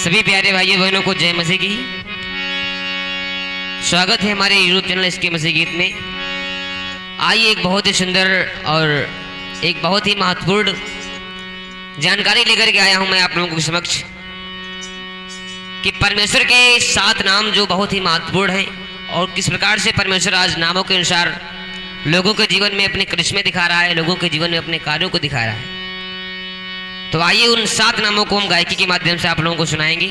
सभी प्यारे भाइयों बहनों को जय मसीह की। स्वागत है हमारे यूट्यूब चैनल इसके मसीह गीत में। आइए एक बहुत ही सुंदर और एक बहुत ही महत्वपूर्ण जानकारी लेकर के आया हूं मैं आप लोगों के समक्ष कि परमेश्वर के 7 नाम जो बहुत ही महत्वपूर्ण हैं और किस प्रकार से परमेश्वर आज नामों के अनुसार लोगों के जीवन में अपने करिश्मे दिखा रहा है, लोगों के जीवन में अपने कार्यों को दिखा रहा है। तो आइए उन 7 नामों को हम गायकी के माध्यम से आप लोगों को सुनाएंगे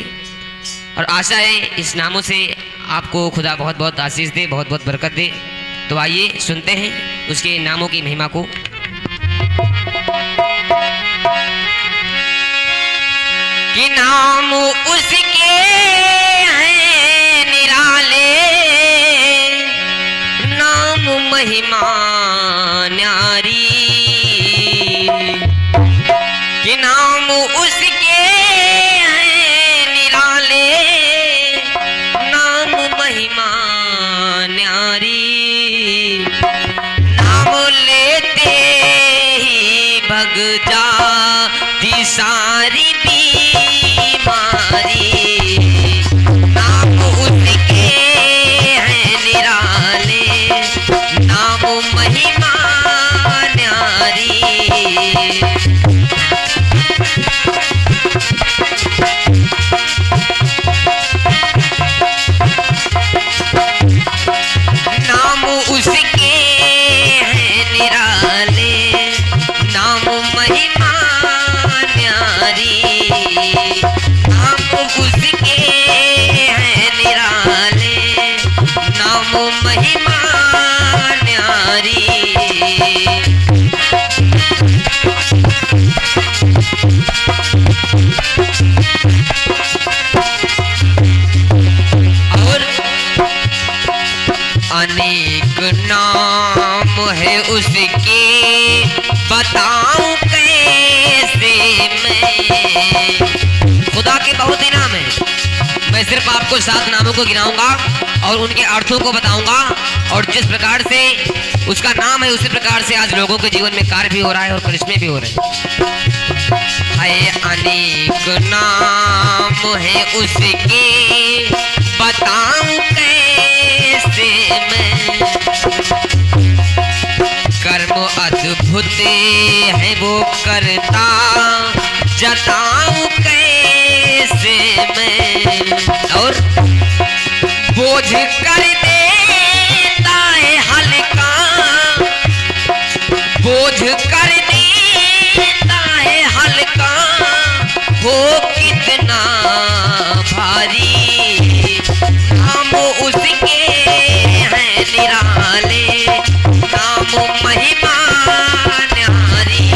और आशा है इस नामों से आपको खुदा बहुत बहुत आशीष दे, बहुत बहुत बरकत दे। तो आइए सुनते हैं उसके नामों की महिमा को। कि नाम उसके हैं निराले, नाम महिमा न्यारी। कि नाम उसके हैं निराले, नाम महिमा न्यारी। नाम लेते ही भग जाती सारी बीमारी। नाम उसके हैं निराले, नाम महिमा न्यारी। नाम उसके हैं निराले, नाम महिमा न्यारी। नाम उसके हैं निराले, नाम महिमा न्यारी। अनेक नाम है उसके, बताऊं कैसे मैं। खुदा के बहुत ही नाम है। मैं सिर्फ आपको 7 नामों को गिनाऊंगा और उनके अर्थों को बताऊंगा और जिस प्रकार से उसका नाम है उसी प्रकार से आज लोगों के जीवन में कार्य भी हो रहा है और करिश्मे भी हो रहे हैं। अनेक नाम है उसके, बताऊं कैसे मैं। कर्म अद्भुत है वो करता, जताऊं कैसे मैं। और बोझ कर देता है हल्का, बोझ कर देता है हल्का, हो कितना भारी। नाम उसके हैं निराले, नाम महिमा न्यारी।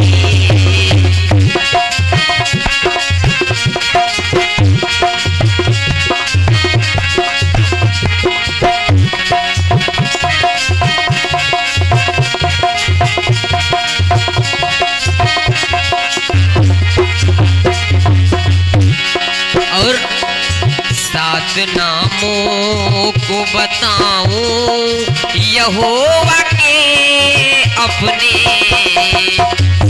और 7 नामों को बताऊं यहोवा के अपने।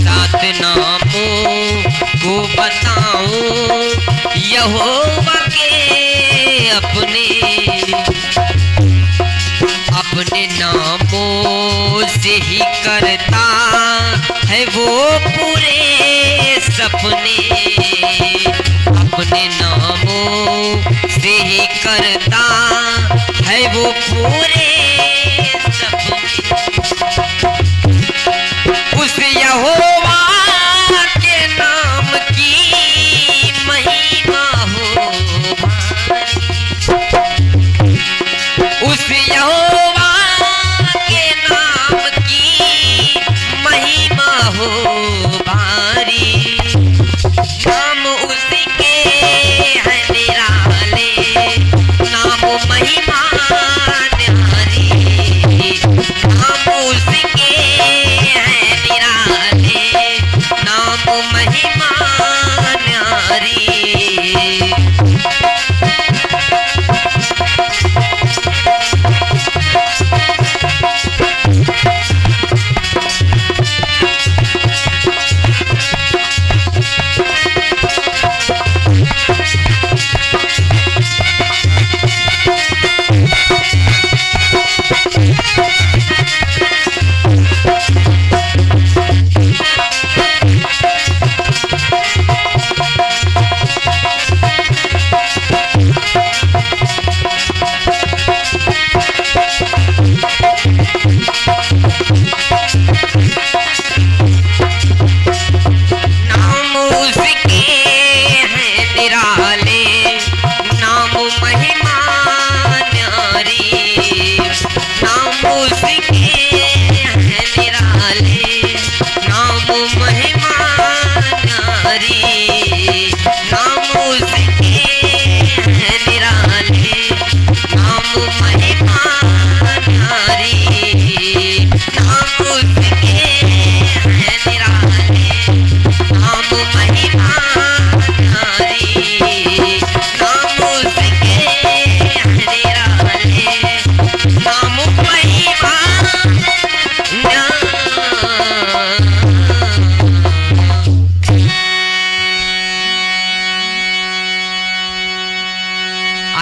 7 नामों को बताऊं यहोवा के अपने। अपने नामों से ही करता है वो पूरे सपने। अपने नामों से ही करता है वो पूरे सपने। उस यहोवा के नाम की महिमा हो भारी। उस यहोवा के नाम की महिमा हो भारी। नाम उसके है निराले, नाम महिमा न्यारी।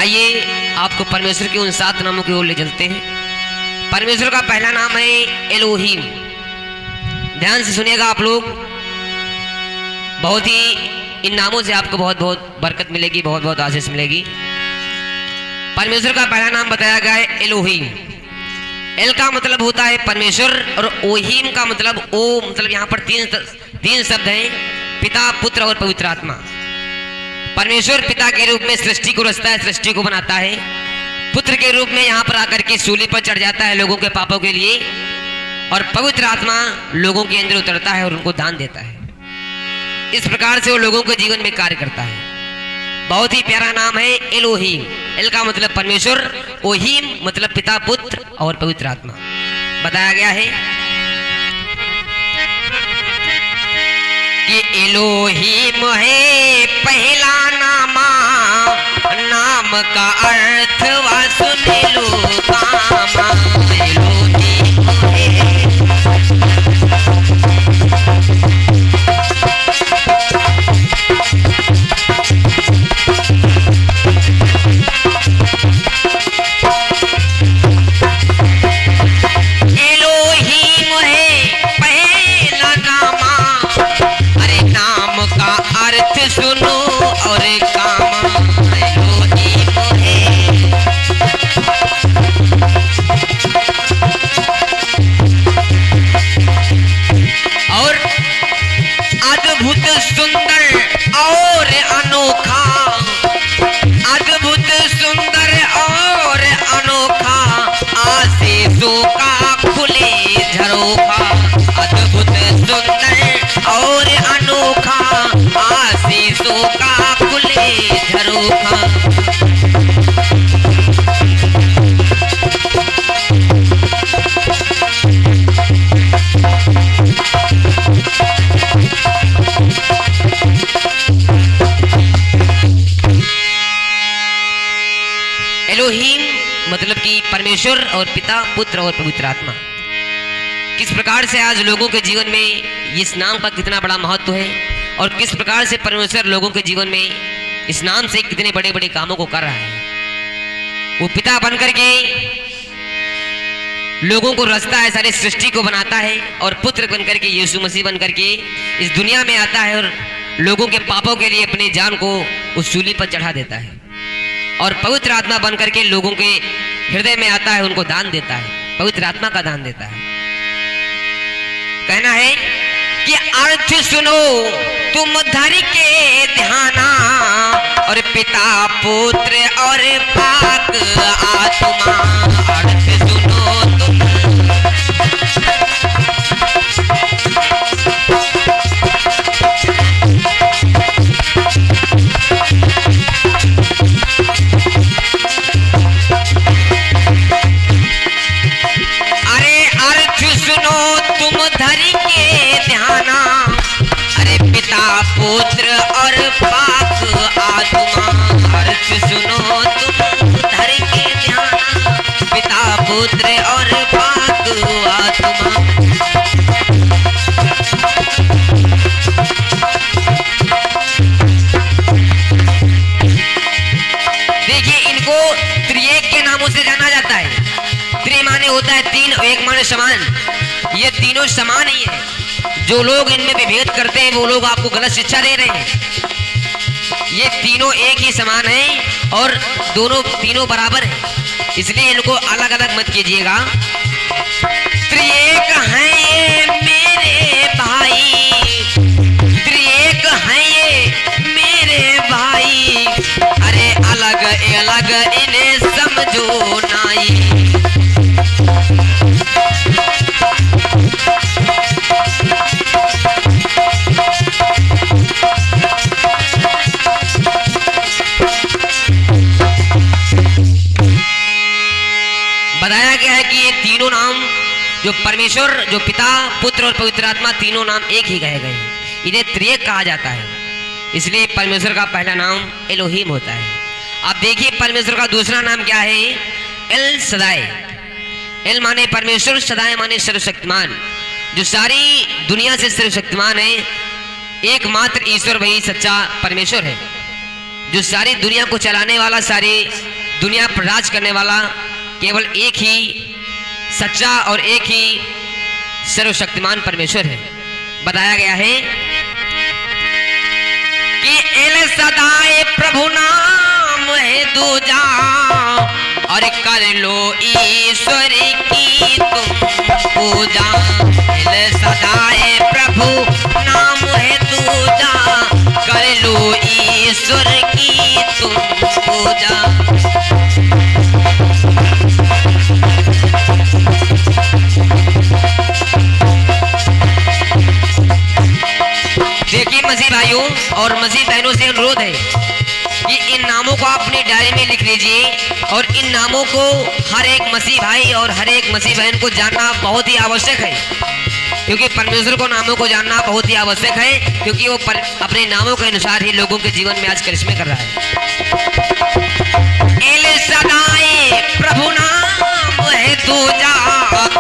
आइए आपको परमेश्वर के उन 7 नामों की ओर ले चलते हैं। परमेश्वर का पहला नाम है एलोहीम। ध्यान से सुनिएगा आप लोग, बहुत ही इन नामों से आपको बहुत बहुत बरकत मिलेगी, बहुत बहुत आशीष मिलेगी। परमेश्वर का पहला नाम बताया गया है एलोहीम। एल का मतलब होता है परमेश्वर और ओहीम का मतलब ओ, मतलब यहाँ पर तीन शब्द हैं, पिता, पुत्र और पवित्र आत्मा। परमेश्वर पिता के रूप में सृष्टि को रचता है, सृष्टि को बनाता है। पुत्र के रूप में यहाँ पर आकर के सूली पर चढ़ जाता है लोगों के पापों के लिए, और पवित्र आत्मा लोगों के अंदर उतरता है और उनको दान देता है। इस प्रकार से वो लोगों के जीवन में कार्य करता है। बहुत ही प्यारा नाम है एलोहीम। एल का मतलब परमेश्वर, ओहीम मतलब पिता, पुत्र और पवित्र आत्मा बताया गया है कि एलोहीम है पहला नामा, नाम का अर्थ वा सुन लो कामा। एलोहीम है सुनो और कामा। एलोहीम है और अद्भुत सुंदर और अनोखा, अद्भुत सुंदर और अनोखा, आशीषों का खुले झरोखा। अद्भुत सुंदर और अनोखा, आशीषों का खुले झरोखा। एलोहीम मतलब कि परमेश्वर और पिता, पुत्र और पवित्र आत्मा। किस प्रकार से आज लोगों के जीवन में इस नाम का कितना बड़ा महत्व है और किस प्रकार से परमेश्वर लोगों के जीवन में इस नाम से कितने बड़े बड़े कामों को कर रहा है। वो पिता बनकर के लोगों को रचता है, सारी सृष्टि को बनाता है, और पुत्र बनकर के यीशु मसीह बनकर के इस दुनिया में आता है और लोगों के पापों के लिए अपनी जान को उस सूली पर चढ़ा देता है, और पवित्र आत्मा बनकर के लोगों के हृदय में आता है, उनको दान देता है, पवित्र आत्मा का दान देता है। कहना है कि अर्थ सुनो तुम धर के ध्याना, और पिता, पुत्र और पाक आत्मा। अर्थ सुनो तुम पुत्र और पाक आत्मा। अर्थ सुनो तुम धर के ध्यान, पिता, पुत्र और पाक आत्मा। देखिए, इनको त्रिएक के नामों से जाना जाता है। त्रि माने होता है तीन, और एक माने समान। ये तीनों समान ही है। जो लोग इनमें विभेद करते हैं वो लोग आपको गलत शिक्षा दे रहे हैं। ये तीनों एक ही समान हैं और तीनों बराबर हैं, इसलिए इनको अलग अलग मत कीजिएगा। त्रिएक हैं ये मेरे भाई, त्रिएक हैं ये मेरे भाई, अरे अलग अलग इन्हें समझो नाई। बताया गया है कि ये तीनों नाम जो परमेश्वर, जो पिता, पुत्र और पवित्र आत्मा, तीनों नाम एक ही कहे गए हैं। इन्हें त्रिएक कहा जाता है, इसलिए परमेश्वर का पहला नाम एलोहीम होता है। अब देखिए परमेश्वर का दूसरा नाम क्या है, एल सदाई। एल माने परमेश्वर, सदाई माने सर्वशक्तिमान। जो सारी दुनिया से सर्वशक्तिमान है, एकमात्र ईश्वर वही सच्चा परमेश्वर है। जो सारी दुनिया को चलाने वाला, सारी दुनिया पर राज करने वाला केवल एक ही सच्चा और एक ही सर्वशक्तिमान परमेश्वर है। बताया गया है कि एल सदाए प्रभु नाम है दूजा, और कर लो ईश्वर की तुम पूजा। एल सदाए प्रभु नाम है दूजा, कर लो ईश्वर की तुम पूजा। देखिए मसीह भाइयों और मसीह बहनों से अनुरोध है कि इन नामों को आप अपनी डायरी में लिख लीजिए, और इन नामों को हर एक मसीह भाई और हर एक मसीह बहन को जानना बहुत ही आवश्यक है, क्योंकि परमेश्वर को नामों को जानना बहुत ही आवश्यक है, क्योंकि वो अपने नामों के अनुसार ही लोगों के जीवन में आज करिश्मे कर रहा है। एल सदाए प्रभु नाम है दूजा,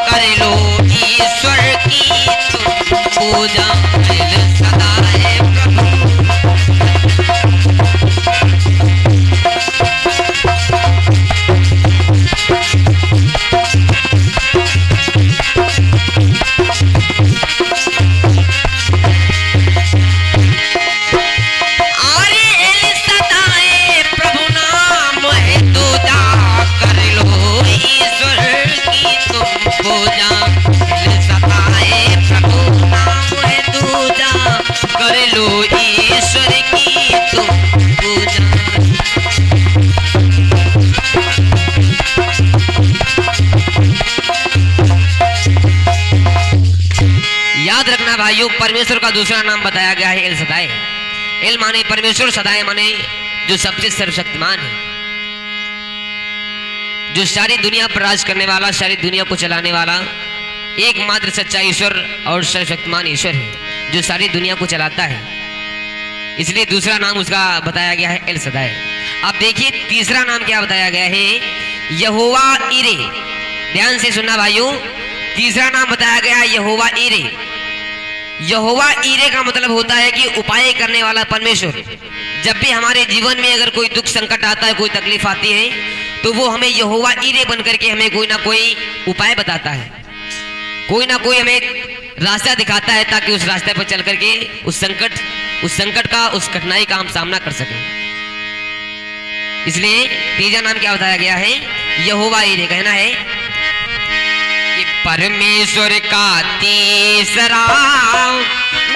कर लो ईश्वर की तुम पूजा। एल सदाए प्रभु भाइयों, परमेश्वर का दूसरा नाम बताया गया है एल सदाए। एल माने परमेश्वर, सदाए माने जो सबसे सर्वशक्तिमान है, जो सारी दुनिया पर राज करने वाला, सारी दुनिया को चलाने वाला एकमात्र सच्चा ईश्वर और सर्वशक्तिमान ईश्वर है, जो सारी दुनिया को चलाता है। इसलिए दूसरा नाम उसका बताया गया है एल सदाए। अब देखिए तीसरा नाम क्या बताया गया है, यहोवा इरे। ध्यान से सुनना भाइयों, तीसरा नाम बताया गया है यहोवा इरे। यहोवा ईरे का मतलब होता है कि उपाय करने वाला परमेश्वर। जब भी हमारे जीवन में अगर कोई दुख संकट आता है, कोई तकलीफ आती है, तो वो हमें यहोवा ईरे बन करके हमें कोई ना कोई उपाय बताता है, कोई ना कोई हमें रास्ता दिखाता है, ताकि उस रास्ते पर चल करके उस संकट का, उस कठिनाई का हम सामना कर सकें। इसलिए तीसरा नाम क्या बताया गया है, यहोवा ईरे। कहना है कि परमेश्वर का तीसरा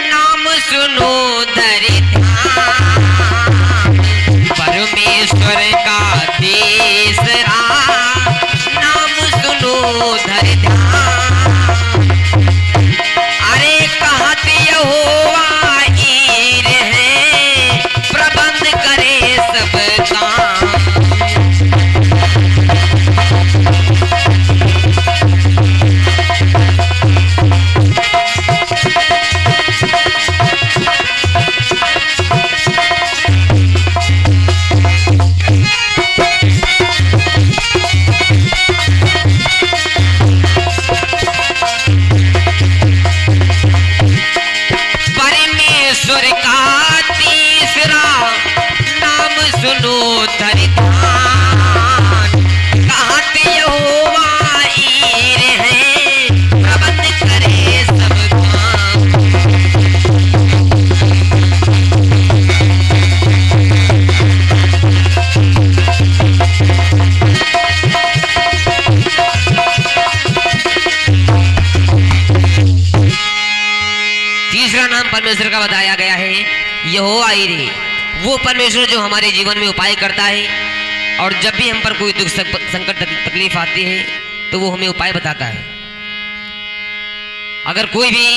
नाम सुनो धरि ध्यान। परमेश्वर का तीसरा नाम सुनो धरि ध्यान। अरे कहत यहोवा ईरे है, प्रबंध करे सब काम। परमेश्वर का बताया गया है यहोवा ईरे, वो परमेश्वर जो हमारे जीवन में उपाय करता है, और जब भी हम पर कोई दुख संकट तकलीफ आती है तो वो हमें उपाय बताता है। अगर कोई भी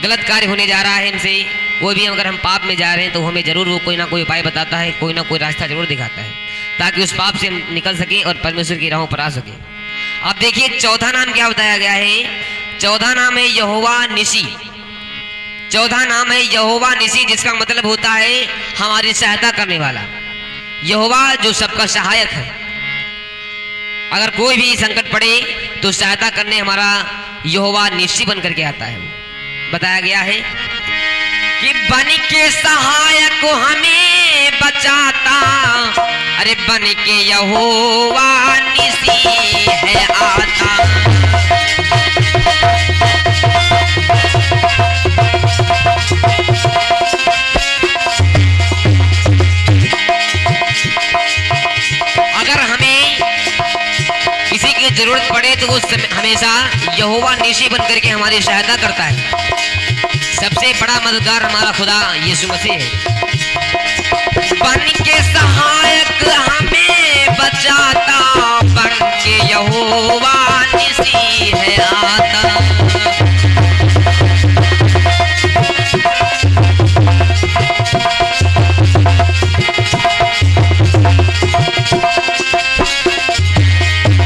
गलत कार्य होने जा रहा है हमसे, कोई भी अगर हम पाप में जा रहे हैं, तो हमें जरूर वो कोई ना कोई उपाय बताता है, कोई ना कोई रास्ता जरूर दिखाता है, ताकि उस पाप से हम निकल सके और परमेश्वर की राहों पर आ सके। अब देखिए चौथा नाम क्या बताया गया है, चौथा नाम है यहोवा निसी। चौथा नाम है यहोवा निसी, जिसका मतलब होता है हमारी सहायता करने वाला। यहोवा जो सबका सहायक है, अगर कोई भी संकट पड़े तो सहायता करने हमारा यहोवा निसी बन करके आता है। बताया गया है कि बन के सहायक हमें हमें बचाता, अरे बन के यहोवा निसी है आता। अगर हमें किसी की जरूरत पड़े तो वो हमेशा यहोवा निसी बन करके हमारी सहायता करता है। सबसे बड़ा मददगार हमारा खुदा यीशु मसीह है। बन के सहायक हमें बचाता, बन के यहोवा निसी है आता।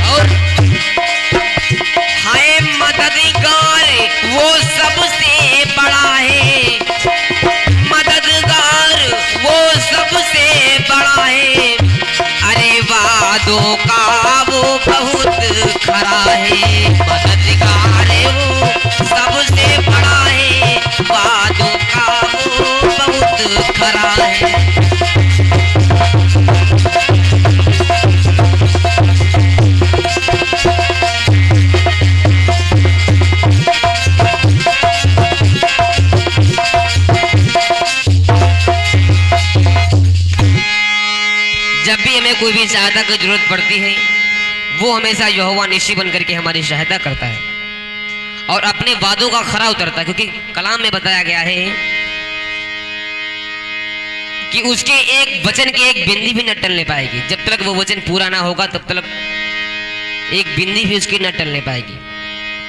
और हाय मददगार वो सबसे बड़ा है, मददगार वो सबसे बड़ा है। अरे वादों का वो बहुत खरा है, मददगार वो सबसे बड़ा है, वादों का वो बहुत खरा है। जब भी हमें कोई भी सहायता की जरूरत पड़ती है, वो हमेशा यहोवा निसी बन करके हमारी सहायता करता है और अपने वादों का खरा उतरता है। क्योंकि कलाम में बताया गया है कि उसके एक वचन की एक बिंदी भी न टलने पाएगी। जब तक वो वचन पूरा ना होगा तब तक एक बिंदी भी उसकी न टलने पाएगी।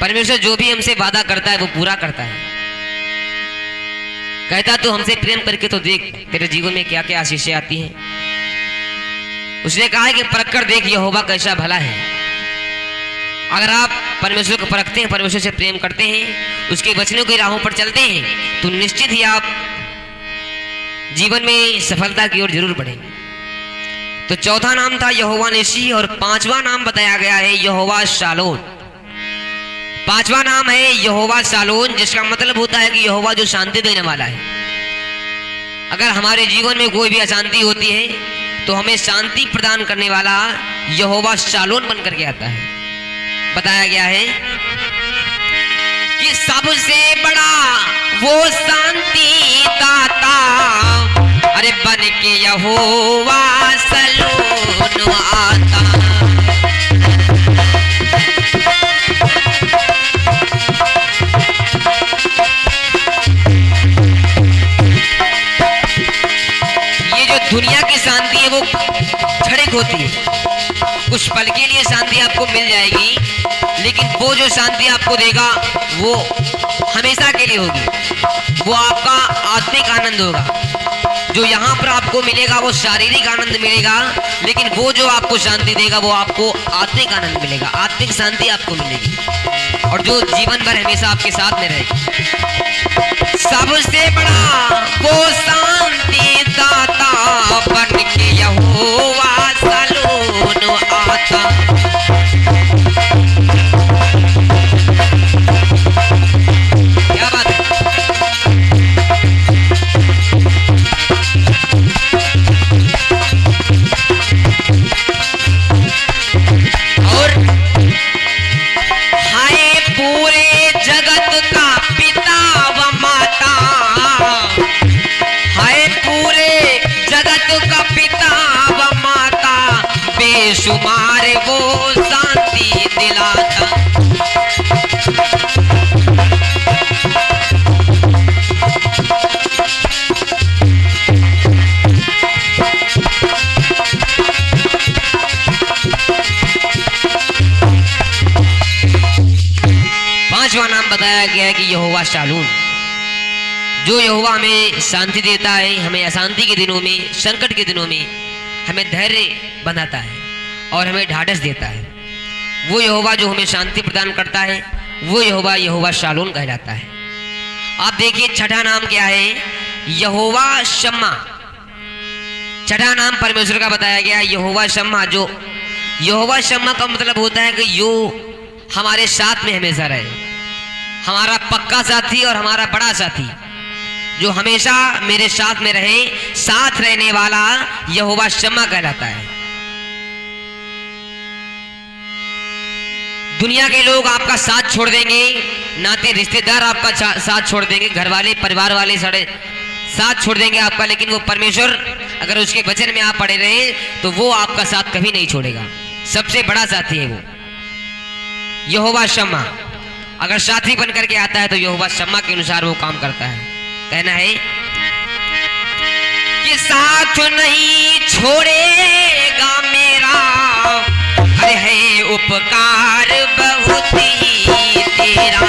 परमेश्वर जो भी हमसे वादा करता है वो पूरा करता है। कहता तो हमसे प्रेम करके तो देख तेरे जीवन में क्या क्या आशीषें आती हैं। उसने कहा है कि परख कर देख यहोवा कैसा भला है। अगर आप परमेश्वर को परखते हैं, परमेश्वर से प्रेम करते हैं, उसके वचनों की राहों पर चलते हैं, तो निश्चित ही आप जीवन में सफलता की ओर जरूर बढ़ेंगे। तो चौथा नाम था यहोवा निसी और पांचवा नाम बताया गया है यहोवा शालोन। पांचवा नाम है यहोवा शालोन, जिसका मतलब होता है कि यहोवा जो शांति देने वाला है। अगर हमारे जीवन में कोई भी अशांति होती है तो हमें शांति प्रदान करने वाला यहोवा शालोन बन करके आता है। बताया गया है कि सबसे बड़ा वो शांति दाता, अरे बन के यहोवा शालोन आता। ये जो दुनिया की शांति है वो क्षणिक होती है, कुछ पल के लिए शांति आपको मिल जाएगी, लेकिन वो जो शांति आपको देगा वो हमेशा के लिए होगी। वो आपका आत्मिक आनंद होगा। जो यहाँ पर आपको मिलेगा वो शारीरिक आनंद मिलेगा, लेकिन वो जो आपको शांति देगा वो आपको आत्मिक आनंद मिलेगा, आत्मिक शांति आपको मिलेगी और जो जीवन भर हमेशा आपके साथ में रहेगी। सबसे बड़ा वो शांति दाता, बन के यहोवा शालोन आता। क्या बात है। और हाय पूरे जगत का पिता व माता, हाय पूरे जगत का पिता व माता, बेशुमार वो शांति दिलाता। पांचवा नाम बताया गया है कि यहोवा शालोन, जो यहोवा हमें शांति देता है, हमें अशांति के दिनों में, संकट के दिनों में हमें धैर्य बनाता है और हमें ढाढ़स देता है। वो यहोवा जो हमें शांति प्रदान करता है वो यहोवा यहोवा शालोन कहलाता है। आप देखिए छठा नाम क्या है, यहोवा शम्मा। छठा नाम परमेश्वर का बताया गया यहोवा शम्मा। जो यहोवा शम्मा का मतलब होता है कि यो हमारे साथ में हमेशा रहे, हमारा पक्का साथी और हमारा बड़ा साथी। जो हमेशा मेरे साथ में रहे, साथ रहने वाला यहोवा शम्मा कहलाता है। दुनिया के लोग आपका साथ छोड़ देंगे, नाते रिश्तेदार आपका साथ छोड़ देंगे, घर वाले परिवार वाले साथ छोड़ देंगे आपका, लेकिन वो परमेश्वर अगर उसके वचन में आप पड़े रहे तो वो आपका साथ कभी नहीं छोड़ेगा। सबसे बड़ा साथी है वो यहोवा शम्मा। अगर साथी बन करके आता है तो यहोवा शम्मा के अनुसार वो काम करता है। कहना है कि साथ नहीं छोड़ेगा मेरा, अरे है उपकार बहुत ही तेरा।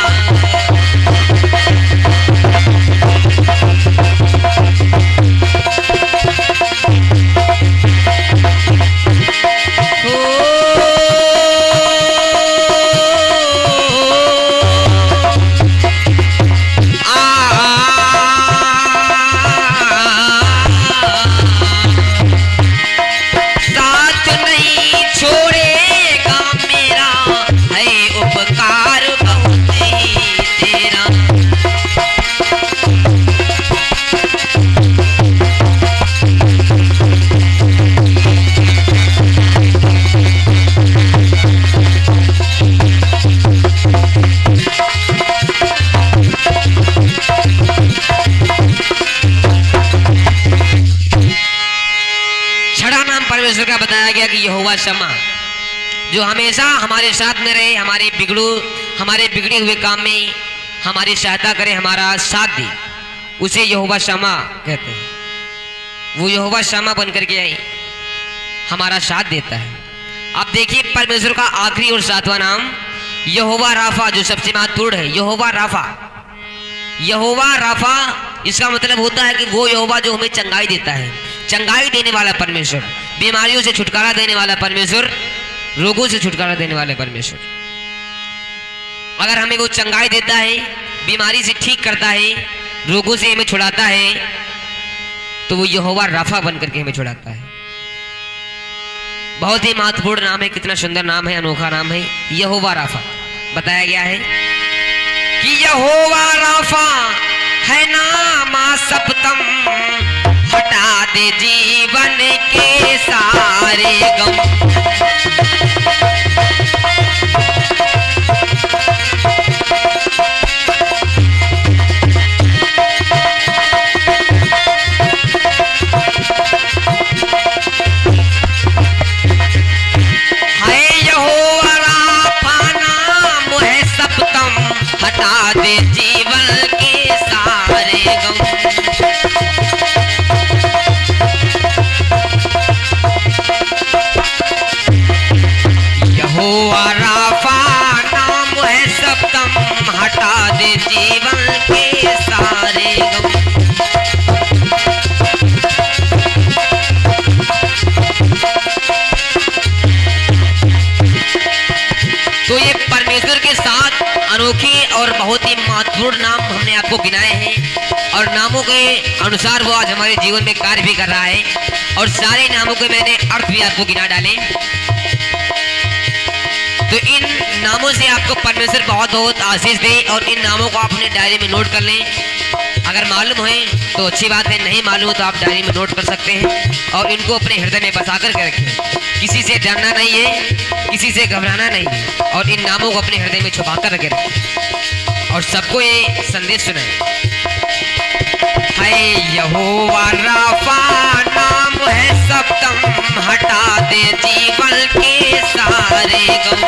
परमेश्वर का बताया गया कि यहोवा शम्मा, जो हमेशा हमारे साथ में रहे, हमारे बिगड़े हुए काम में हमारी सहायता करे, हमारा साथ दे, उसे यहोवा शम्मा कहते हैं। वो यहोवा शम्मा बन करके हमारा साथ देता है। अब देखिए परमेश्वर का आखिरी और सातवां नाम यहोवा राफा, जो सबसे महत्वपूर्ण है। यहोवा राफा, यहोवा राफा इसका मतलब होता है कि वो यहोवा जो हमें चंगाई देता है, चंगाई देने वाला परमेश्वर, बीमारियों से छुटकारा देने वाला परमेश्वर, रोगों से छुटकारा देने वाले परमेश्वर। अगर हमें वो चंगाई देता है, बीमारी से ठीक करता है, रोगों से हमें छुड़ाता है, तो वो यहोवा राफा बन करके हमें छुड़ाता है। बहुत ही महत्वपूर्ण नाम है, कितना सुंदर नाम है, अनोखा नाम है यहोवा राफा। बताया गया है कि यहोवा राफा है नामा सप्तम, हटा दे जीवन के सारे गम। है यहोवा राफा नाम है सप्तम, हटा दे जीवन के सारे गम। यहोवा राफा नाम है सप्तम, हटा दे जीवन के सारे गम। तो ये परमेश्वर के साथ अनोखे और बहुत ही महत्वपूर्ण नाम हमने आपको गिनाए हैं, और नामों के अनुसार वो आज हमारे जीवन में कार्य भी कर रहा है, और सारे नामों के मैंने अर्थ भी आपको गिना डाले। तो इन नामों से आपको परमेश्वर बहुत बहुत आशीष दे, और इन नामों को आप अपने डायरी में नोट कर लें। अगर मालूम है तो अच्छी बात है, नहीं मालूम तो आप डायरी में नोट कर सकते हैं, और इनको अपने हृदय में बसा कर के रखें। किसी से डरना नहीं है, किसी से घबराना नहीं है, और इन नामों को अपने हृदय में छुपा कर रखे रखें, और सबको ये संदेश सुनाएं। है यहोवा राफा नाम है सप्तम, हटा दे जीवन के सारे गम।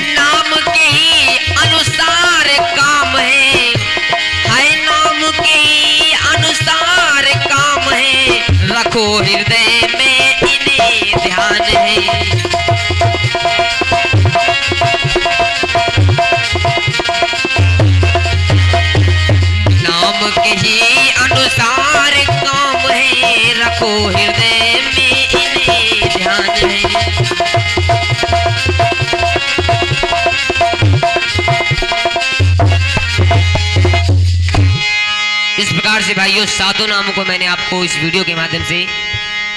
नाम के ही अनुसार काम है नाम के ही अनुसार काम है, रखो हृदय में इन्हें ध्यान है। नाम के ही अनुसार काम है, रखो हृदय में इन्हें ध्यान है। इस प्रकार से भाइयों सातों नामों को मैंने आपको इस वीडियो के माध्यम से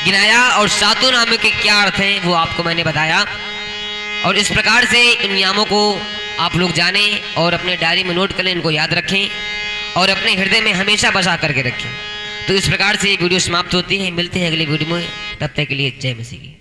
गिनाया और सातों नामों के क्या अर्थ हैं वो आपको मैंने बताया। और इस प्रकार से इन नियमों को आप लोग जानें और अपने डायरी में नोट करें, इनको याद रखें और अपने हृदय में हमेशा बसा करके रखें। तो इस प्रकार से वीडियो समाप्त होती है। मिलते हैं अगले वीडियो में, तब तक के लिए जय मसीह की।